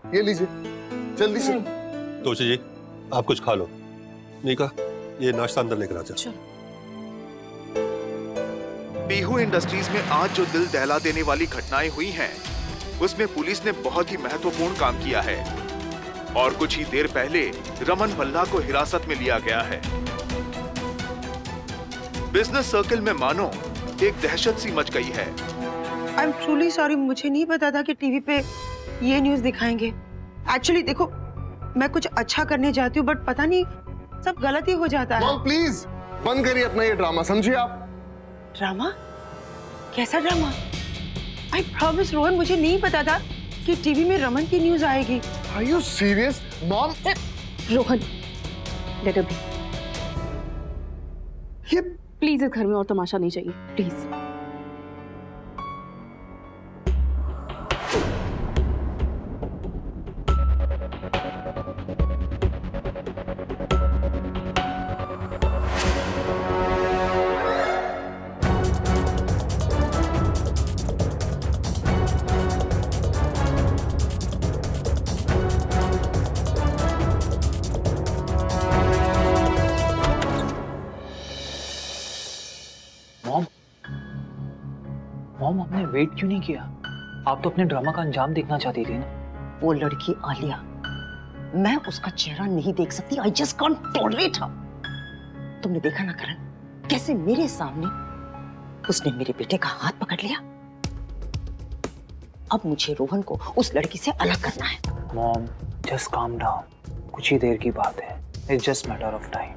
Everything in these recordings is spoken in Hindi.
ये लीजिए जल्दी से। दोषी जी आप कुछ खा लो। नीका ये नाश्ता अंदर लेकर आ जा। पीहू इंडस्ट्रीज में आज जो दिल दहला देने वाली घटनाएं हुई हैं, उसमें पुलिस ने बहुत ही महत्वपूर्ण काम किया है और कुछ ही देर पहले रमन भल्ला को हिरासत में लिया गया है। बिजनेस सर्कल में मानो एक दहशत सी मच गई है। आई एम ट्रूली सॉरी, मुझे नहीं पता था कि टीवी पे ये न्यूज़ दिखाएंगे। एक्चुअली देखो मैं कुछ अच्छा करने जाती हूँ बट पता नहीं सब गलत ही हो जाता है। प्लीज बंद करिए अपना ये ड्रामा, समझिए आप। ड्रामा? कैसा ड्रामा? आई प्रॉमिस रोहन, मुझे नहीं पता था कि टीवी में रमन की न्यूज़ आएगी। Are you serious mom? Rohan let be, ये प्लीज इस घर में और तमाशा नहीं चाहिए प्लीज। मॉम आपने वेट क्यों नहीं किया? आप तो अपने ड्रामा का अंजाम देखना चाहती थी ना। वो लड़की आलिया, मैं उसका चेहरा नहीं देख सकती। आई जस्ट कांट टॉलरेट हर। तुमने देखा ना करण, कैसे मेरे सामने उसने मेरे बेटे का हाथ पकड़ लिया। अब मुझे रोहन को उस लड़की से अलग करना है। मॉम जस्ट काम डाउन, कुछ ही देर की बात है। It's just matter of time.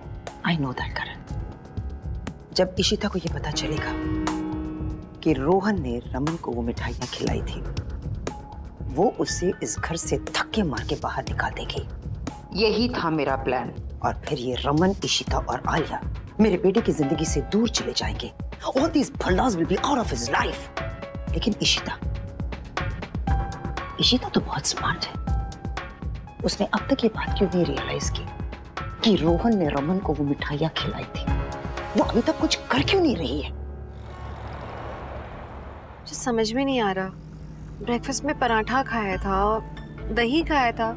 I know that Karan. जब इशिता को ये पता चलेगा कि रोहन ने रमन को वो मिठाइयां खिलाई थी, वो उसे इस घर से धक्के मार के बाहर निकाल देगी। यही था मेरा प्लान। और फिर ये रमन, इशिता और आलिया मेरे बेटे की जिंदगी से दूर चले जाएंगे। All these fellas will be out of his life. लेकिन इशिता तो बहुत स्मार्ट है। उसने अब तक ये बात क्यों नहीं रियलाइज की कि रोहन ने रमन को वो मिठाइयां खिलाई थी? वो अभी तक कुछ कर क्यों नहीं रही है? मुझे समझ में नहीं आ रहा। ब्रेकफास्ट में पराठा खाया था, दही खाया था,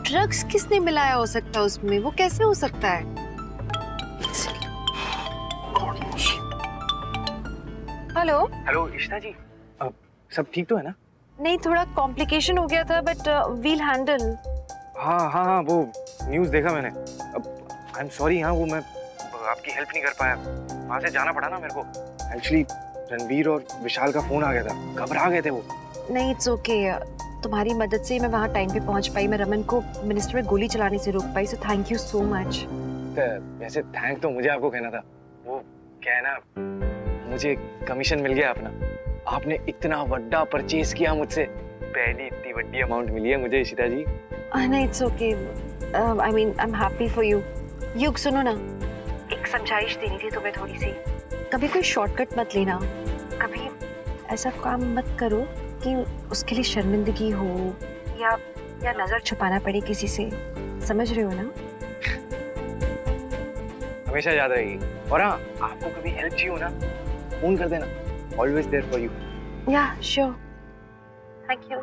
ड्रग्स किसने मिलाया हो सकता है उसमें? वो कैसे हो सकता है? हेलो हेलो इशिता जी, सब ठीक तो है ना? नहीं, थोड़ा कॉम्प्लिकेशन हो गया था बट वील हैंडल। हाँ वो न्यूज़ देखा मैंने। I am sorry. हाँ वो मैं आपकी हेल्प नहीं कर पाया, वहाँ से जाना पड़ा ना मेरे को। एक्चुअली रणवीर और विशाल का फोन आ गया था, घबरा गए थे वो। नहीं इट्स ओके, तुम्हारी मदद से मैं वहाँ टाइम पे पहुँच पाई। मैं रमन को मिनिस्टर में गोली चलाने से रोक पाई, so thank you so much. वैसे थैंक तो मुझे आपको कहना था। वो क्या है ना, मुझे कमीशन मिल गया अपना। आपने इतना बड़ा परचेज किया मुझसे, पहली इतनी बड़ी अमाउंट मिली है मुझे इशिता जी। नहीं it's okay, I mean I am happy for you. युग सुनो ना, एक समझाइश देनी थी तुम्हें थोड़ी सी। कभी कोई शॉर्टकट मत लेना, कभी ऐसा काम मत करो कि उसके लिए शर्मिंदगी हो या नजर छुपाना पड़े किसी से। समझ रहे हो ना? हमेशा याद रहेगी। और हाँ, आपको कभी हेल्प चाहिए हो ना, फोन कर देना। Always there for you. Yeah sure, thank you.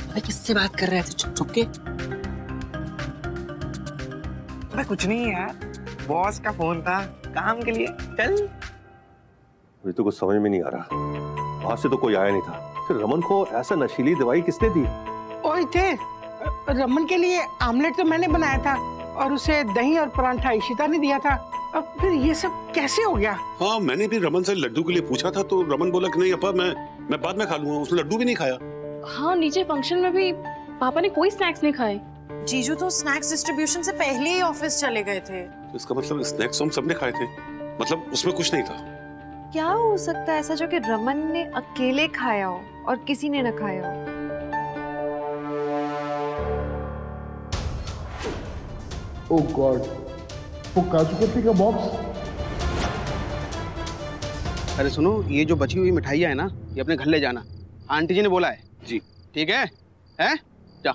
अरे किससे बात कर रहे थे चुप चुप के? अरे कुछ नहीं यार, बॉस का फोन था, काम के लिए। चल। मुझे तो कुछ समझ में नहीं आ रहा, वहां से तो कोई आया नहीं था, फिर रमन को ऐसा नशीली दवाई किसने दी? ओए थे, रमन के लिए आमलेट तो मैंने बनाया था और उसे दही और परांठा इशिता ने दिया था। अब फिर ये सब कैसे हो गया? हाँ मैंने भी रमन से लड्डू के लिए पूछा था तो रमन बोला कि नहीं अपा मैं बाद में खा लूंगा। उसने लड्डू भी नहीं खाया। हाँ नीचे फंक्शन में भी पापा ने कोई स्नैक्स नहीं खाए। जीजू तो स्नैक्स डिस्ट्रीब्यूशन से पहले ही ऑफिस चले गए थे। इसका मतलब स्नैक्स हम सबने खाए थे, मतलब उसमें कुछ नहीं था। क्या हो सकता है ऐसा जो कि रमन ने अकेले खाया हो और किसी ने न खाया हो? ओह गॉड, वो काजू कतली का बॉक्स। अरे सुनो, ये जो बची हुई मिठाइयाँ है ना, ये अपने घर ले जाना। आंटी जी ने बोला है। जी ठीक है? हैं? जा।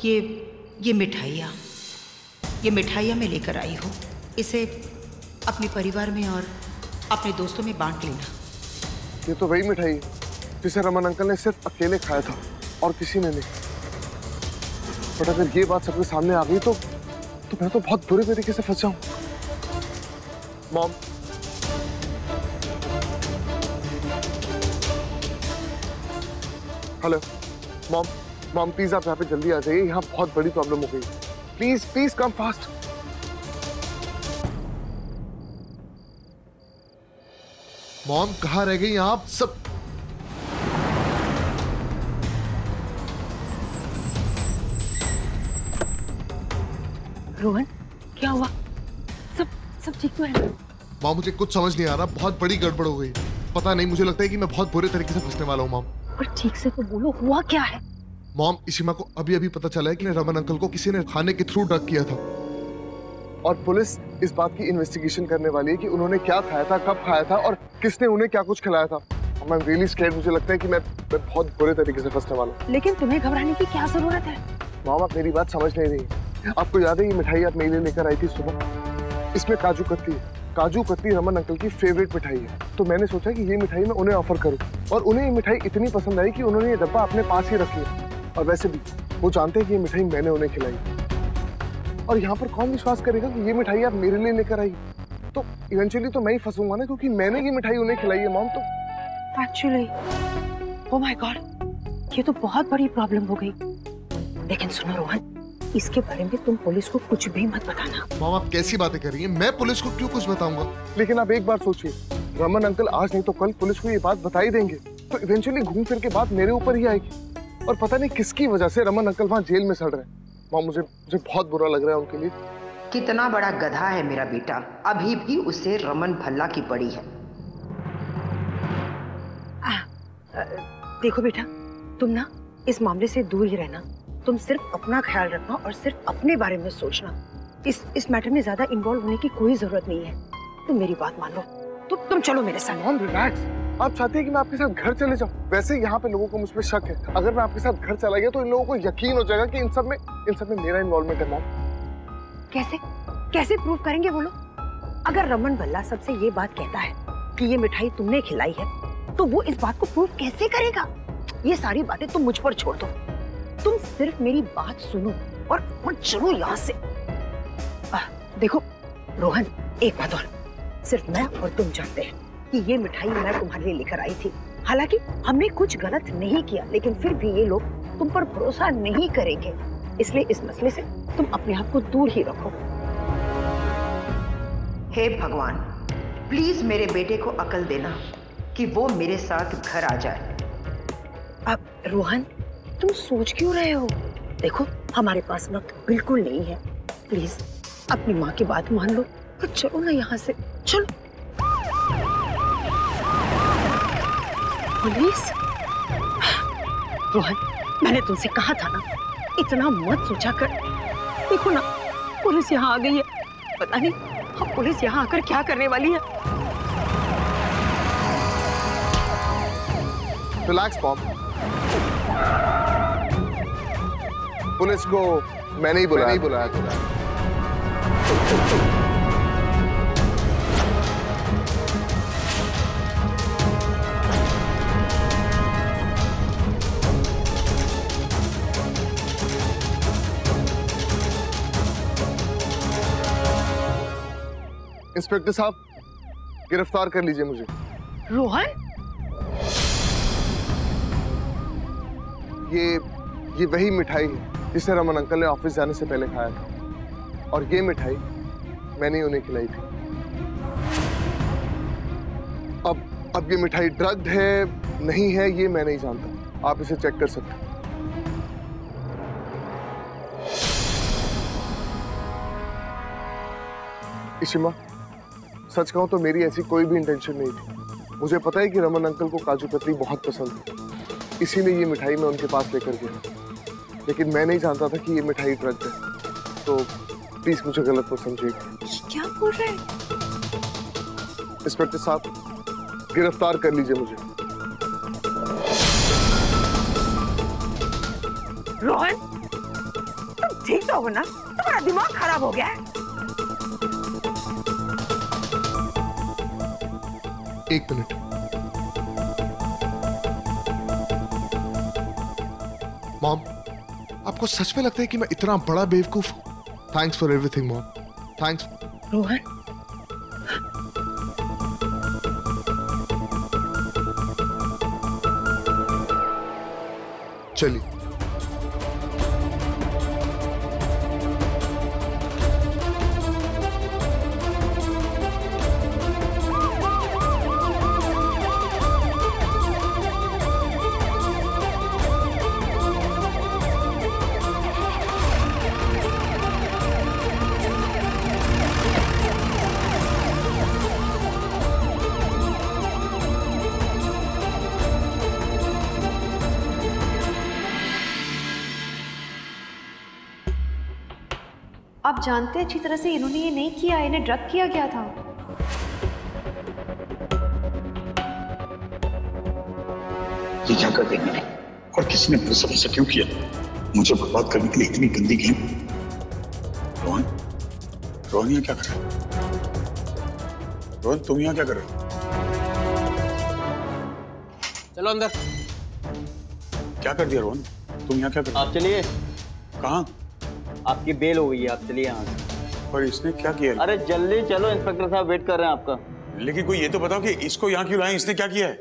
ये मिठाइयाँ मैं लेकर आई हूँ। इसे अपने परिवार में और अपने दोस्तों में बांट लेना। ये तो वही मिठाई है जिसे रमन अंकल ने सिर्फ अकेले खाया था और किसी ने नहीं। बट अगर ये बात सबके सामने आ गई तो मैं तो बहुत बुरे तरीके से फंस जाऊं। मॉम, हेलो मॉम प्लीज आप यहाँ पे जल्दी आ जाइए, यहाँ बहुत बड़ी प्रॉब्लम हो गई। Please come fast. मॉम कहाँ रह गई आप सब? रोहन, क्या हुआ? सब ठीक तो है? मॉम मुझे कुछ समझ नहीं आ रहा, बहुत बड़ी गड़बड़ हो गई। पता नहीं, मुझे लगता है कि मैं बहुत बुरे तरीके से फंसने वाला हूँ मॉम। पर ठीक से तो बोलो, हुआ क्या है? मॉम, इशिमा को अभी पता चला है कि रमन अंकल को किसी ने खाने के थ्रू ड्रग किया था। और पुलिस इस बात की इन्वेस्टिगेशन करने वाली है कि उन्होंने क्या खाया था, कब खाया था और किसने उन्हें क्या कुछ खिलाया था। I am really scared. मुझे लगता है कि मैं बहुत बुरे तरीके से फंसने वाला हूँ। लेकिन तुम्हें घबराने की क्या जरूरत है? मॉम, आप मेरी बात समझ नहीं रही। आपको याद है ये मिठाई आप मेरे लिए लेकर आई थी सुबह? इसमें काजू कतली है। काजू कतली रमन अंकल की फेवरेट मिठाई है, तो मैंने सोचा कि ये मिठाई मैं उन्हें ऑफर करूं। और उन्हें ये मिठाई इतनी पसंद आई कि उन्होंने ये डब्बा अपने पास ही रख लिया। और वैसे भी वो जानते हैं कि ये मिठाई मैंने उन्हें खिलाई। और यहाँ पर कौन विश्वास करेगा कि ये मिठाई आप मेरे लिए लेकर आई? तो इवेंचुअली तो मैं ही फंसूंगा ना, क्योंकि मैंने ये मिठाई उन्हें खिलाई है मॉम। तो एक्चुअली ओह माय गॉड, ये तो बहुत बड़ी प्रॉब्लम हो गई। लेकिन सुनो रोहन, इसके बारे में तुम पुलिस को कुछ भी मत बताना। मॉम आप कैसी बातें कर रही हैं? मैं पुलिस को क्यों कुछ बताऊंगा? लेकिन आप एक बार सोचिए, रमन अंकल आज नहीं तो कल पुलिस को ये बात बता ही देंगे, तो इवेंचुअली घूम फिर के बात मेरे ऊपर ही आएगी। और पता नहीं किसकी वजह से रमन अंकल वहाँ जेल में सड़ रहे हैं। मॉम, मुझे बहुत बुरा लग रहा है उनके लिए। कितना बड़ा गधा है मेरा बेटा, अभी भी उसे रमन भल्ला की पड़ी है। देखो बेटा, तुम ना इस मामले से दूर ही रहना। तुम सिर्फ अपना ख्याल रखना और सिर्फ अपने बारे में सोचना। इस मैटर में ज्यादा इन्वॉल्व होने की कोई जरूरत नहीं है। तुम मेरी बात मान लो, तुम चलो मेरे साथ। Mom relax. आप चाहते हैं कि मैं आपके साथ घर चले जाऊं? वैसे यहाँ पे लोगों को मुझ पे शक है। अगर मैं आपके साथ घर चला गया तो इन लोगों को यकीन हो जाएगा कि इन सब में मेरा इन्वॉल्वमेंट है। मॉम, कैसे प्रूव करेंगे वो लोग? अगर रमन भल्ला सबसे ये बात कहता है कि ये मिठाई तुमने खिलाई है, तो वो इस बात को प्रूव कैसे करेगा? ये सारी बातें तुम मुझ पर छोड़ दो। तुम सिर्फ मेरी बात सुनो और चलो यहाँ से। देखो रोहन, एक बात और, सिर्फ मैं और तुम जानते हैं कि ये मिठाई मैं तुम्हारे लिए लेकर आई थी। हालांकि हमने कुछ गलत नहीं किया, लेकिन फिर भी ये लोग तुम पर भरोसा नहीं करेंगे। इसलिए इस मसले से तुम अपने आप को दूर ही रखो। हे भगवान, प्लीज मेरे बेटे को अकल देना कि वो मेरे साथ घर आ जाए। अब रोहन, तुम सोच क्यों रहे हो? देखो, हमारे पास वक्त बिल्कुल नहीं है। प्लीज अपनी माँ की बात मान लो और चलो ना यहाँ से। चलो। पुलिस? रोहन, मैंने तुमसे कहा था ना, इतना मत सोचा कर। देखो ना, पुलिस यहाँ आ गई है। पता नहीं अब पुलिस यहाँ आकर क्या करने वाली है। रिलैक्स मॉम, पुलिस को मैंने ही बुलाया था। इंस्पेक्टर साहब, गिरफ्तार कर लीजिए मुझे। रोहन, ये वही मिठाई है जिसे रमन अंकल ने ऑफिस जाने से पहले खाया था, और ये मिठाई मैंने उन्हें खिलाई थी। अब ये मिठाई ड्रग्ड है नहीं है ये मैं नहीं जानता, आप इसे चेक कर सकते हैं। इशिमा, सच कहूं तो मेरी ऐसी कोई भी इंटेंशन नहीं थी। मुझे पता है कि रमन अंकल को काजू कतली बहुत पसंद है, इसीलिए ये मिठाई मैं उनके पास लेकर गया। लेकिन मैं नहीं जानता था कि ये मिठाई ड्रग्ड है, तो प्लीज मुझे गलत मत समझिएगा। क्या बोल रहे हैं? इंस्पेक्टर साहब, गिरफ्तार कर लीजिए मुझे। रोहन, ठीक तो हो ना? तुम्हारा दिमाग खराब हो गया है। एक मिनट। मॉम, आपको सच में लगता है कि मैं इतना बड़ा बेवकूफ हूं? Thanks for everything mom, thanks. Rohan, चलिए। आप जानते हैं अच्छी तरह से इन्होंने ये नहीं किया, इन्हें ड्रग किया गया था। ये क्या कर देंगे और किसने अपने सब ऐसा क्यों किया? मुझे बर्बाद करने के लिए इतनी गंदी गेम। रोहन, रोहन यहाँ क्या कर रहा है? रोहन, तुम यहाँ क्या कर रहे हो? चलो अंदर। क्या कर दिया रोहन? तुम यहाँ क्या कर रहे हो? आप चलिए। कहाँ? आपकी बेल हो गई है, आप चलिए यहाँ से। पर इसने क्या किया? अरे जल्दी चलो, इंस्पेक्टर साहब वेट कर रहे हैं आपका। लेकिन कोई ये तो बताओ कि इसको यहाँ क्यों लाए? इसने क्या किया है?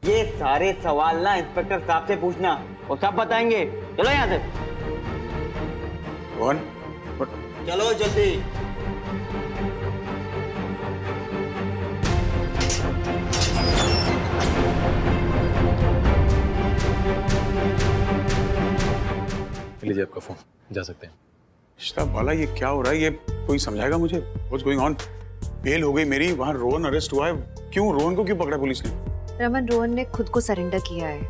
ये सारे सवाल ना इंस्पेक्टर साहब से पूछना, वो सब बताएंगे। चलो यहाँ से। रोहन, चलो जल्दी। लीजिए आपका फोन, जा सकते हैं। बाला, ये क्या हो रहा है? ये कोई समझाएगा मुझे? What's going on? बेल हो गई मेरी, वहाँ रोहन अरेस्ट हुआ है। क्यों? रोहन को क्यों पकड़ा पुलिस ने? रमन, रोहन ने खुद को सरेंडर किया है।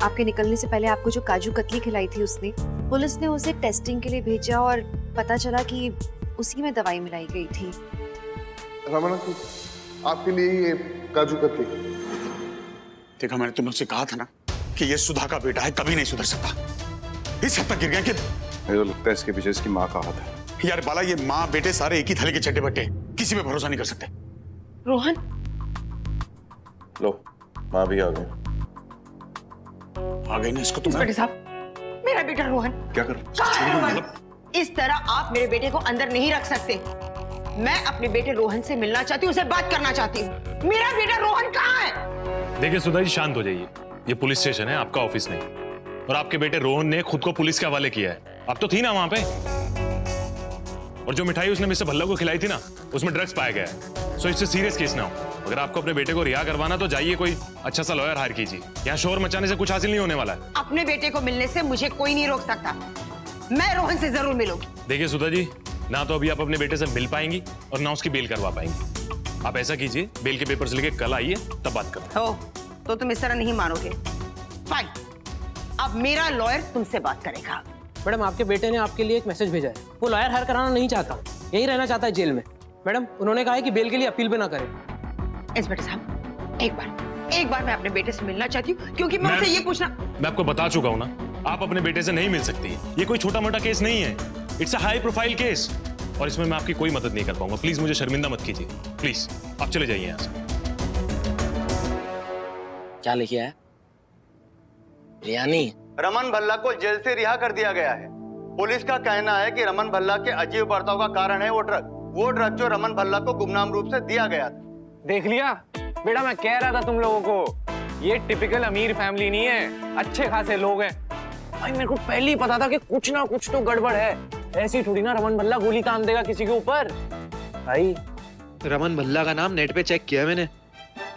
आपके निकलने से पहले आपको जो काजू कतली खिलाई थी उसने, पुलिस ने उसे टेस्टिंग के लिए भेजा और पता चला कि उसी में दवाई मिलाई गई थी। रमन, आपके लिए ये काजू कतली। देखा, मैंने तुमसे कहा था ना कि ये सुधा का बेटा है, कभी नहीं सुधर सकता। इस हद तक गिर गया कि मुझे तो लगता है इसके पीछे इसकी माँ का हाथ है। यार बाला, ये माँ बेटे सारे एक ही थैले के चट्टे बट्टे, किसी पे भरोसा नहीं कर सकते। रोहन, लो, माँ भी आ गई। आ गई ना? इसको तुम इंस्पेक्टर साहब, मेरा बेटा रोहन। क्या कर? इस तरह आप मेरे बेटे को अंदर नहीं रख सकते। मैं अपने बेटे रोहन से मिलना चाहती हूँ, उसे बात करना चाहती हूँ। मेरा बेटा रोहन कहाँ है? देखिए सुधा जी, शांत हो जाइए। ये पुलिस स्टेशन है, आपका ऑफिस नहीं। और आपके बेटे रोहन ने खुद को पुलिस के हवाले किया है। अब तो थी ना वहां पे। और जो मिठाई उसने मिस्टर भल्ला को खिलाई थी ना, उसमें ड्रग्स पाया गया है। सो इससे सीरियस केस ना हो। अगर आपको अपने बेटे को रिहा करवाना तो जाइए, कोई अच्छा सा लॉयर हायर कीजिए। यहाँ शोर मचाने से कुछ हासिल नहीं होने वाला है। अपने बेटे को मिलने से मुझे कोई नहीं रोक सकता। मैं रोहन से जरूर मिलूंगी। देखिए सुधा जी, ना तो अभी आप अपने बेटे से मिल पाएंगी और ना उसकी बेल करवा पाएंगी। आप ऐसा कीजिए, बेल के पेपर्स लेके कल आइए, तब बात करते हैं। तो तुम इस तरह नहीं मानोगे। फाइन, अब मेरा लॉयर तुमसे बात करेगा। मैडम, आपके बेटे ने आपके लिए एक मैसेज भेजा है। वो लॉयर हायर कराना नहीं चाहता, यही रहना चाहता है जेल में। मैडम, उन्होंने कहा है कि बेल के लिए अपील भी ना करें। इंस्पेक्टर साहब, एक बार मैं अपने बेटे से मिलना चाहती हूँ, क्योंकि मैं उसे ये पूछना। मैं आपको बता चुका हूँ ना, आप अपने बेटे से नहीं मिल सकती। ये कोई छोटा मोटा केस नहीं है, it's a high profile case. और इसमें मैं आपकी कोई मदद नहीं कर पाऊंगा। प्लीज मुझे शर्मिंदा मत कीजिए, प्लीज। आप चले जाइए यहाँ से। क्या लिखा है? रियानी, रमन भल्ला को जेल से रिहा कर दिया गया है। पुलिस का कहना है कि रमन भल्ला के अजीब बर्ताव का कारण है वो ड्रग जो रमन भल्ला को गुमनाम रूप से दिया गया था। देख लिया बेटा, मैं कह रहा था तुम लोगों को, ये टिपिकल अमीर फैमिली नहीं है, अच्छे खासे लोग हैं। भाई मेरे को पहले ही पता था कि कुछ ना कुछ तो गड़बड़ है। ऐसी थोड़ी ना रमन भल्ला गोली तान देगा किसी के ऊपर। भाई रमन भल्ला का नाम नेट पे चेक किया मैंने,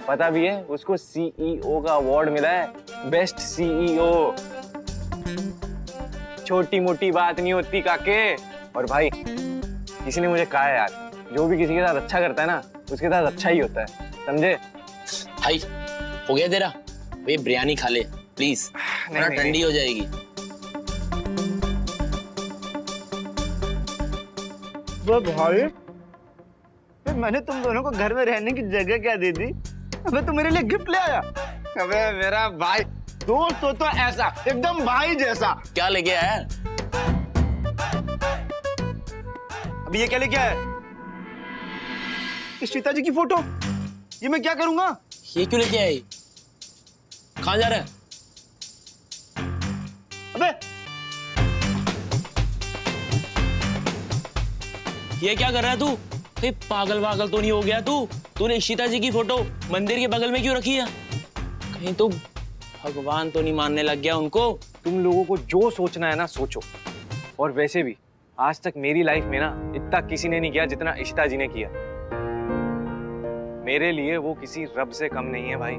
पता भी है उसको सीईओ का अवार्ड मिला है, बेस्ट सीईओ। छोटी मोटी बात नहीं होती काके। और भाई किसी ने मुझे कहा है यार, जो भी किसी के साथ अच्छा करता है ना, उसके साथ अच्छा ही होता है, समझे? भाई हो गया तेरा? भाई बिरयानी खा ले प्लीज, वरना ठंडी हो जाएगी। भाई मैंने तुम दोनों को घर में रहने की जगह क्या दे दी? अबे तू मेरे लिए गिफ्ट ले आया। अबे मेरा भाई, दोस्त हो तो ऐसा, एकदम भाई जैसा। क्या लेके आया? अभी ये क्या लेके आया है? इशिता जी की फोटो, ये मैं क्या करूंगा? ये क्यों लेके आए? कहाँ जा रहा है? अबे ये क्या कर रहा है तू? पागल वागल तो नहीं हो गया तू? तूने इशिता जी की फोटो मंदिर के बगल में क्यों रखी है? कहीं तो भगवान तो नहीं मानने लग गया उनको? तुम लोगों को जो सोचना है ना सोचो। और वैसे भी आज तक मेरी लाइफ में ना इतना किसी ने नहीं किया जितना इशिता जी ने किया। मेरे लिए वो किसी रब से कम नहीं है भाई।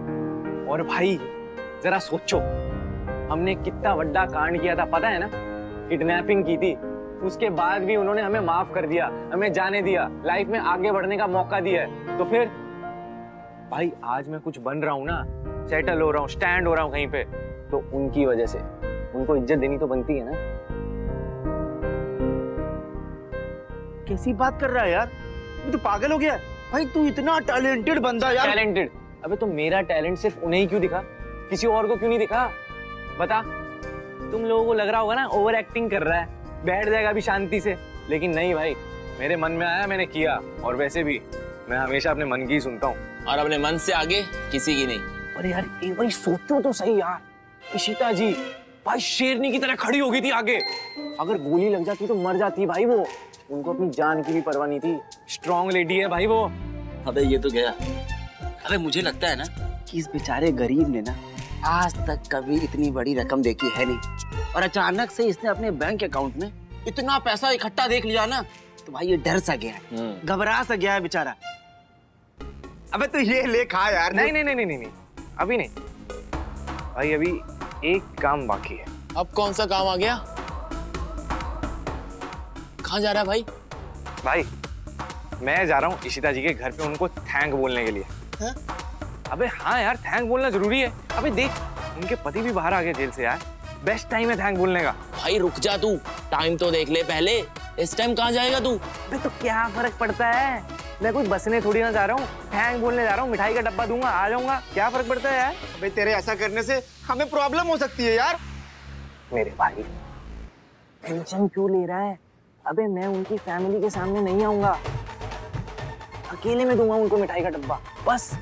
और भाई जरा सोचो, हमने कितना बड़ा कांड किया था पता है ना? किडनैपिंग की थी, उसके बाद भी उन्होंने हमें माफ कर दिया, हमें जाने दिया, लाइफ में आगे बढ़ने का मौका दिया है। तो फिर भाई आज मैं कुछ बन रहा हूँ ना, सेटल हो रहा हूँ, स्टैंड हो रहा हूँ कहीं पे, तो उनकी वजह से। उनको इज्जत देनी तो बनती है ना। कैसी बात कर रहा है यार? तू पागल हो गया भाई? तू इतना टैलेंटेड बंदा यार। टैलेंटेड? अबे तो मेरा टैलेंट सिर्फ उन्हें ही क्यों दिखा, किसी और को क्यों नहीं दिखा? बता। तुम लोगों को लग रहा होगा ना ओवर एक्टिंग कर रहा है, बैठ जाएगा अभी शांति से, लेकिन नहीं भाई, मेरे मन में आया मैंने किया। और वैसे भी मैं हमेशा अपने मन की ही सुनता हूँ, और अपने मन से आगे किसी की नहीं। अरे यार एक बार सोचो तो सही यार, इशिता जी भाई शेरनी की तरह खड़ी हो गई थी आगे। अगर गोली लग जाती तो मर जाती भाई वो। उनको अपनी जान की भी परवाह नहीं थी। स्ट्रॉन्ग लेडी है भाई वो। अबे ये तो गया। अबे मुझे लगता है ना कि इस बेचारे गरीब ने ना आज तक कभी इतनी बड़ी रकम देखी है नहीं, और अचानक से इसने अपने बैंक अकाउंट में इतना पैसा इकट्ठा देख लिया ना, तो भाई ये डर सा गया है, घबरा सा गया है बेचारा। अबे तो ये ले खा यार। नहीं नहीं नहीं नहीं नहीं, अभी नहीं भाई, अभी एक काम बाकी है। अब कौन सा काम आ गया? कहाँ जा रहा है भाई? भाई मैं जा रहा हूँ इशिता जी के घर पे उनको थैंक बोलने के लिए। है? अबे हाँ यार, थैंक बोलना जरूरी है। अबे देख उनके पति भी बाहर आ गए जेल से यार, बेस्ट टाइम है थैंक बोलने का। भाई रुक जा तू, टाइम तो देख ले पहले। इस टाइम कहाँ जाएगा तू? अबे तो क्या फर्क पड़ता है, मैं कोई बसने थोड़ी ना जा रहा हूँ, थैंक बोलने जा रहा हूँ, मिठाई का डब्बा दूंगा, आ जाऊंगा, क्या फर्क पड़ता है यार? अबे तेरे ऐसा करने से हमें प्रॉब्लम हो सकती है यार। मेरे भाई टेंशन क्यों ले रहा है? अबे मैं उनकी फैमिली के सामने नहीं आऊंगा, अकेले में दूंगा उनको मिठाई का डब्बा, बस।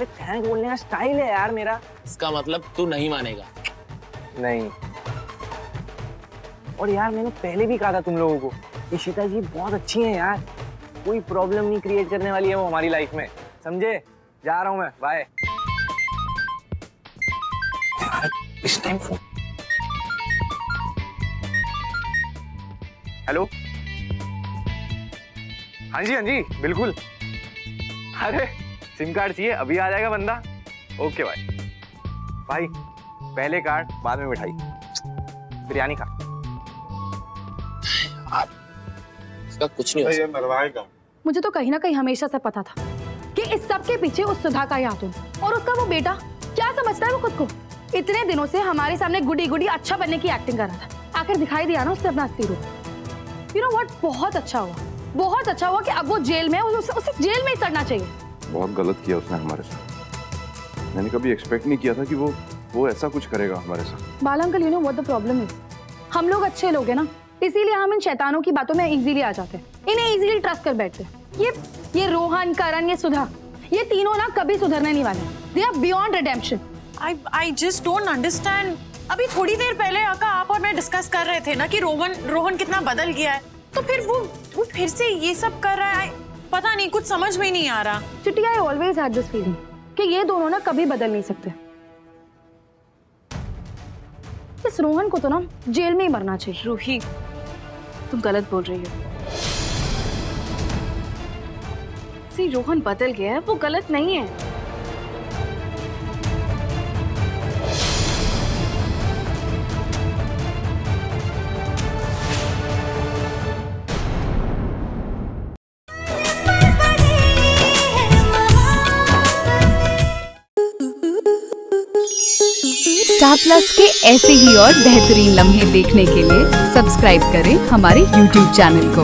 थैंक बोलने का स्टाइल है यार मेरा। इसका मतलब तू नहीं मानेगा? नहीं। और यार मैंने पहले भी कहा था तुम लोगों को, इशिता जी बहुत अच्छी हैं यार, कोई प्रॉब्लम नहीं क्रिएट करने वाली है वो हमारी लाइफ में, समझे? जा रहा हूं मैं, बाय। इस टाइम फोन। हेलो। हाँ जी बिल्कुल। अरे सिम कार्ड चाहिए, अभी आ जाएगा बंदा। ओके भाई। भाई पहले कार्ड बाद में मिठाई, बिरयानी खा। इसका कुछ नहीं हो सकता। मुझे तो कहीं ना कहीं हमेशा से पता था कि इस सब के पीछे उस सुधा का ही हाथ है, और उसका वो बेटा क्या समझता है वो खुद को? इतने दिनों से हमारे सामने गुडी गुडी अच्छा बनने की एक्टिंग कर रहा था, आखिर दिखाई दिया ना उससे अपना असली रूप। यू नो व्हाट, बहुत अच्छा हुआ कि अब वो जेल में, उसे जेल में ही सड़ना चाहिए। बहुत गलत किया उसने हमारे साथ। मैंने कभी एक्सपेक्ट नहीं किया था कि वो ऐसा कुछ करेगा हमारे साथ। Bala uncle, you know what the problem is, हम लोग अच्छे लोग हैं ना, इसीलिए हम इन शैतानों की बातों में इजीली आ जाते हैं, इन्हें इजीली ट्रस्ट कर बैठते हैं। ये रोहन, करण, ये सुधा, ये तीनों ना कभी सुधरने नहीं वाले। They are beyond redemption. I just don't understand। अभी थोड़ी देर पहले आका आप और मैं डिस्कस कर रहे थे ना कि रोहन कितना बदल गया है, तो फिर वो फिर से ये सब कर रहा है, पता नहीं, कुछ समझ में नहीं आ रहा। चिट्टी, I always had this feeling कि ये दोनों ना कभी बदल नहीं सकते। इस रोहन को तो ना जेल में ही मरना चाहिए। रूही, तुम गलत बोल रही हो। रोहन बदल गया है, वो गलत नहीं है। स्टार प्लस के ऐसे ही और बेहतरीन लम्हे देखने के लिए सब्सक्राइब करें हमारे YouTube चैनल को।